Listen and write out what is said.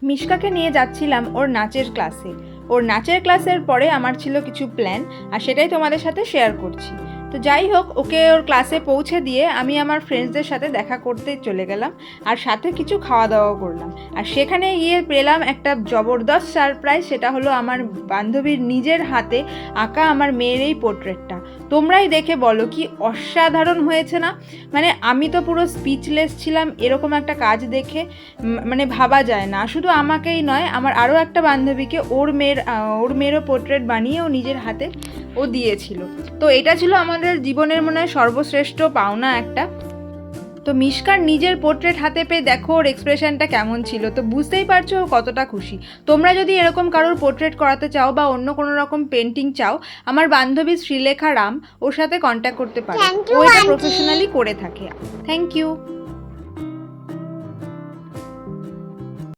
মিশকাকে নিয়ে যাচ্ছিলাম ওর নাচের ক্লাসে। ওর নাচের ক্লাসের পরে আমার ছিল কিছু প্ল্যান, আর সেটাই তোমাদের সাথে শেয়ার করছি। তো যাই হোক, ওকে ওর ক্লাসে পৌঁছে দিয়ে আমি আমার ফ্রেন্ডসদের সাথে দেখা করতে চলে গেলাম, আর সাথে কিছু খাওয়া দাওয়া করলাম। আর সেখানে গিয়ে পেলাম একটা জবরদস্ত সারপ্রাইজ, সেটা হলো আমার বান্ধবীর নিজের হাতে আঁকা আমার মেয়ের এই পোর্ট্রেটটা। তোমরাই দেখে বলো কি অসাধারণ হয়েছে না? মানে আমি তো পুরো স্পিচলেস ছিলাম এরকম একটা কাজ দেখে। মানে ভাবা যায় না। শুধু আমাকেই নয়, আমার আরও একটা বান্ধবীকে ওর মেয়েরও পোর্ট্রেট বানিয়ে ও নিজের হাতে ও দিয়েছিল। তো এটা ছিল আমাদের জীবনের মনে হয় সর্বশ্রেষ্ঠ পাওনা একটা। তো মিশকার নিজের পোর্ট্রেট হাতে পেয়ে দেখো ওর এক্সপ্রেশনটা কেমন ছিল, তো বুঝতেই পারছো ও কতটা খুশি। তোমরা যদি এরকম কারোর পোর্ট্রেট করাতে চাও বা অন্য কোনো রকম পেন্টিং চাও, আমার বান্ধবী শ্রীলেখা রাম ওর সাথে কন্ট্যাক্ট করতে পারো। ও এটা প্রফেশনালি করে থাকে। Thank you.